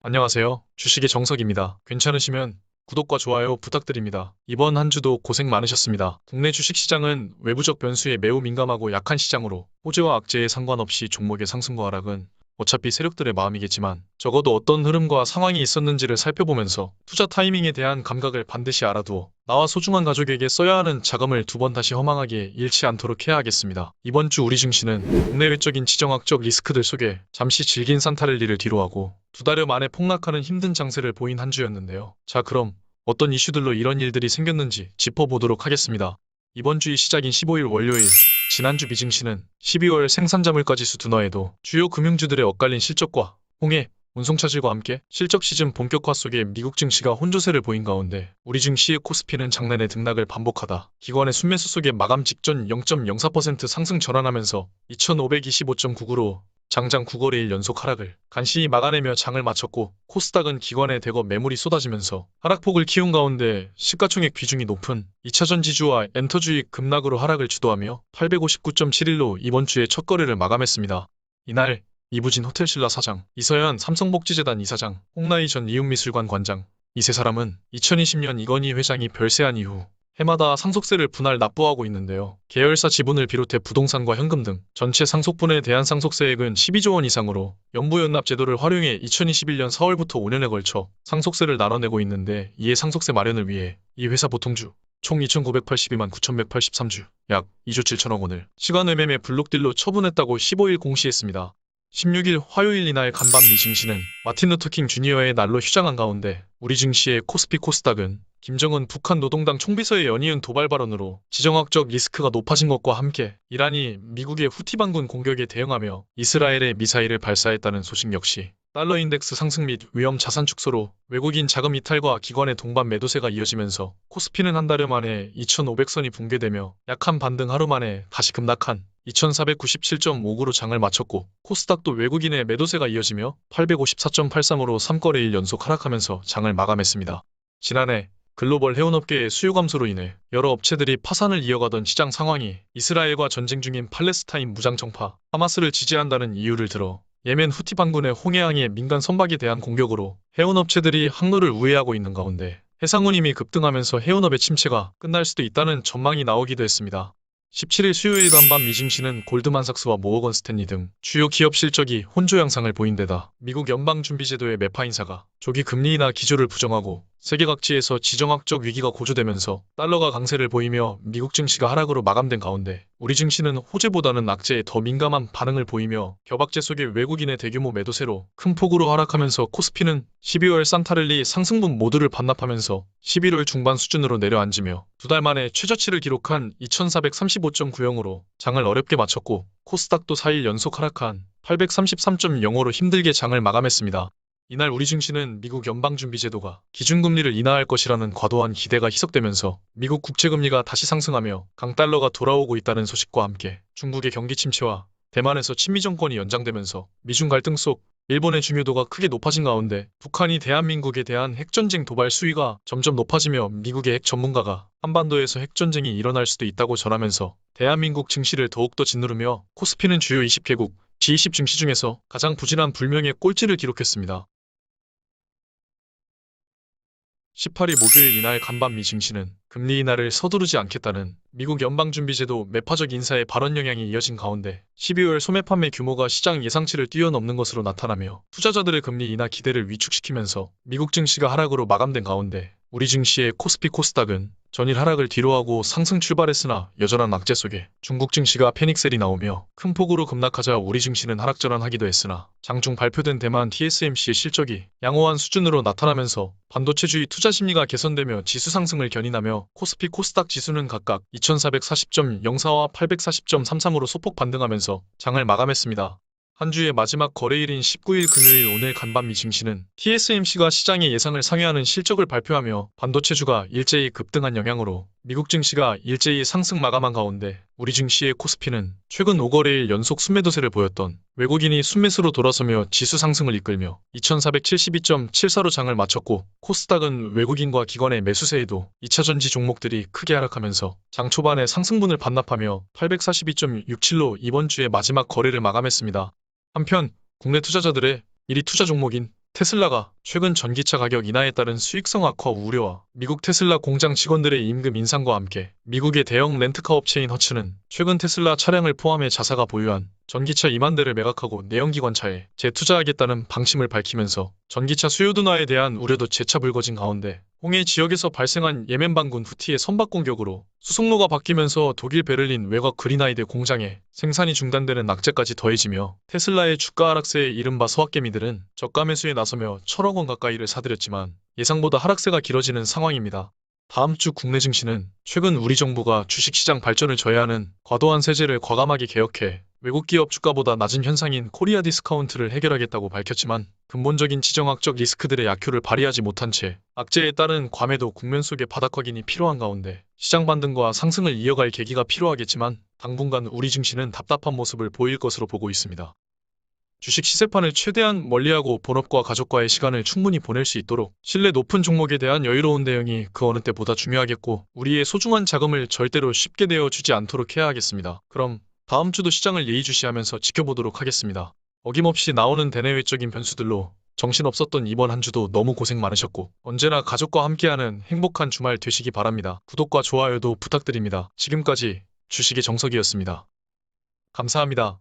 안녕하세요. 주식의 정석입니다. 괜찮으시면 구독과 좋아요 부탁드립니다. 이번 한 주도 고생 많으셨습니다. 국내 주식시장은 외부적 변수에 매우 민감하고 약한 시장으로 호재와 악재에 상관없이 종목의 상승과 하락은 어차피 세력들의 마음이겠지만 적어도 어떤 흐름과 상황이 있었는지를 살펴보면서 투자 타이밍에 대한 감각을 반드시 알아두어 나와 소중한 가족에게 써야 하는 자금을 두 번 다시 허망하게 잃지 않도록 해야 하겠습니다. 이번 주 우리 증시는 국내외적인 지정학적 리스크들 속에 잠시 질긴 산타랠리를 뒤로하고 두 달여 만에 폭락하는 힘든 장세를 보인 한 주였는데요. 자, 그럼 어떤 이슈들로 이런 일들이 생겼는지 짚어보도록 하겠습니다. 이번 주의 시작인 15일 월요일, 지난주 미증시는 12월 생산자물가지수 둔화에도 주요 금융주들의 엇갈린 실적과 홍해, 운송 차질과 함께 실적 시즌 본격화 속에 미국 증시가 혼조세를 보인 가운데 우리 증시의 코스피는 장난의 등락을 반복하다 기관의 순매수 속에 마감 직전 0.04% 상승 전환하면서 2525.99로 장장 9거래일 연속 하락을 간신히 막아내며 장을 마쳤고, 코스닥은 기관의 대거 매물이 쏟아지면서 하락폭을 키운 가운데 시가총액 비중이 높은 2차전 지주와 엔터주의 급락으로 하락을 주도하며 859.71로 이번 주에 첫 거래를 마감했습니다. 이날 이부진 호텔신라 사장, 이서연 삼성복지재단 이사장, 홍나희 전 이웃미술관 관장, 이 세 사람은 2020년 이건희 회장이 별세한 이후 해마다 상속세를 분할 납부하고 있는데요. 계열사 지분을 비롯해 부동산과 현금 등 전체 상속분에 대한 상속세액은 12조 원 이상으로 연부연납 제도를 활용해 2021년 4월부터 5년에 걸쳐 상속세를 나눠내고 있는데, 이에 상속세 마련을 위해 이 회사 보통주 총 2,982만 9,183주, 약 2조 7천억 원을 시간외매매 블록딜로 처분했다고 15일 공시했습니다. 16일 화요일 이날 간밤 미 증시는 마틴 루터킹 주니어의 날로 휴장한 가운데 우리 증시의 코스피 코스닥은 김정은 북한 노동당 총비서의 연이은 도발 발언으로 지정학적 리스크가 높아진 것과 함께 이란이 미국의 후티 반군 공격에 대응하며 이스라엘에 미사일을 발사했다는 소식 역시 달러 인덱스 상승 및 위험 자산 축소로 외국인 자금 이탈과 기관의 동반 매도세가 이어지면서 코스피는 한 달여 만에 2,500선이 붕괴되며 약한 반등 하루 만에 다시 급락한 2497.59로 장을 마쳤고, 코스닥도 외국인의 매도세가 이어지며 854.83으로 3거래일 연속 하락하면서 장을 마감했습니다. 지난해 글로벌 해운업계의 수요 감소로 인해 여러 업체들이 파산을 이어가던 시장 상황이 이스라엘과 전쟁 중인 팔레스타인 무장정파 하마스를 지지한다는 이유를 들어 예멘 후티 반군의 홍해항의 민간 선박에 대한 공격으로 해운업체들이 항로를 우회하고 있는 가운데 해상운 힘이 급등하면서 해운업의 침체가 끝날 수도 있다는 전망이 나오기도 했습니다. 17일 수요일 간밤 미증시는 골드만삭스와 모어건 스탠리 등 주요 기업 실적이 혼조 양상을 보인 데다 미국 연방준비제도의 매파 인사가 조기 금리 인하 기조를 부정하고 세계 각지에서 지정학적 위기가 고조되면서 달러가 강세를 보이며 미국 증시가 하락으로 마감된 가운데 우리 증시는 호재보다는 악재에 더 민감한 반응을 보이며 격악재 속의 외국인의 대규모 매도세로 큰 폭으로 하락하면서 코스피는 12월 산타랠리 상승분 모두를 반납하면서 11월 중반 수준으로 내려앉으며 두 달 만에 최저치를 기록한 2435.90으로 장을 어렵게 마쳤고, 코스닥도 4일 연속 하락한 833.05로 힘들게 장을 마감했습니다. 이날 우리 증시는 미국 연방준비제도가 기준금리를 인하할 것이라는 과도한 기대가 희석되면서 미국 국채금리가 다시 상승하며 강달러가 돌아오고 있다는 소식과 함께 중국의 경기 침체와 대만에서 친미 정권이 연장되면서 미중 갈등 속 일본의 중요도가 크게 높아진 가운데 북한이 대한민국에 대한 핵전쟁 도발 수위가 점점 높아지며 미국의 핵 전문가가 한반도에서 핵전쟁이 일어날 수도 있다고 전하면서 대한민국 증시를 더욱더 짓누르며 코스피는 주요 20개국 G20 증시 중에서 가장 부진한 불명의 꼴찌를 기록했습니다. 18일 목요일 이날 간밤 미 증시는 금리 인하를 서두르지 않겠다는 미국 연방준비제도 매파적 인사의 발언 영향이 이어진 가운데 12월 소매 판매 규모가 시장 예상치를 뛰어넘는 것으로 나타나며 투자자들의 금리 인하 기대를 위축시키면서 미국 증시가 하락으로 마감된 가운데 우리 증시의 코스피 코스닥은 전일 하락을 뒤로하고 상승 출발했으나 여전한 악재 속에 중국 증시가 패닉셀이 나오며 큰 폭으로 급락하자 우리 증시는 하락 전환하기도 했으나 장중 발표된 대만 TSMC의 실적이 양호한 수준으로 나타나면서 반도체주의 투자 심리가 개선되며 지수 상승을 견인하며 코스피 코스닥 지수는 각각 2440.04와 840.33으로 소폭 반등하면서 장을 마감했습니다. 한 주의 마지막 거래일인 19일 금요일 오늘 간밤 미 증시는 TSMC가 시장의 예상을 상회하는 실적을 발표하며 반도체주가 일제히 급등한 영향으로 미국 증시가 일제히 상승 마감한 가운데 우리 증시의 코스피는 최근 5거래일 연속 순매도세를 보였던 외국인이 순매수로 돌아서며 지수 상승을 이끌며 2472.74로 장을 마쳤고, 코스닥은 외국인과 기관의 매수세에도 2차전지 종목들이 크게 하락하면서 장 초반에 상승분을 반납하며 842.67로 이번 주의 마지막 거래를 마감했습니다. 한편 국내 투자자들의 1위 투자 종목인 테슬라가 최근 전기차 가격 인하에 따른 수익성 악화 우려와 미국 테슬라 공장 직원들의 임금 인상과 함께 미국의 대형 렌트카 업체인 허츠는 최근 테슬라 차량을 포함해 자사가 보유한 전기차 2만 대를 매각하고 내연기관차에 재투자하겠다는 방침을 밝히면서 전기차 수요 둔화에 대한 우려도 재차 불거진 가운데 홍해 지역에서 발생한 예멘 반군 후티의 선박 공격으로 수송로가 바뀌면서 독일 베를린 외곽 그린하이드 공장에 생산이 중단되는 악재까지 더해지며 테슬라의 주가 하락세에 이른바 소확개미들은 저가 매수에 나서며 1,000억 원 가까이를 사들였지만 예상보다 하락세가 길어지는 상황입니다. 다음 주 국내 증시는 최근 우리 정부가 주식시장 발전을 저해하는 과도한 세제를 과감하게 개혁해 외국 기업 주가보다 낮은 현상인 코리아 디스카운트를 해결하겠다고 밝혔지만 근본적인 지정학적 리스크들의 약효를 발휘하지 못한 채 악재에 따른 과매도 국면 속에 바닥 확인이 필요한 가운데 시장 반등과 상승을 이어갈 계기가 필요하겠지만 당분간 우리 증시는 답답한 모습을 보일 것으로 보고 있습니다. 주식 시세판을 최대한 멀리하고 본업과 가족과의 시간을 충분히 보낼 수 있도록 신뢰 높은 종목에 대한 여유로운 대응이 그 어느 때보다 중요하겠고 우리의 소중한 자금을 절대로 쉽게 내어주지 않도록 해야 하겠습니다. 그럼 다음 주도 시장을 예의주시하면서 지켜보도록 하겠습니다. 어김없이 나오는 대내외적인 변수들로 정신없었던 이번 한 주도 너무 고생 많으셨고 언제나 가족과 함께하는 행복한 주말 되시기 바랍니다. 구독과 좋아요도 부탁드립니다. 지금까지 주식의 정석이었습니다. 감사합니다.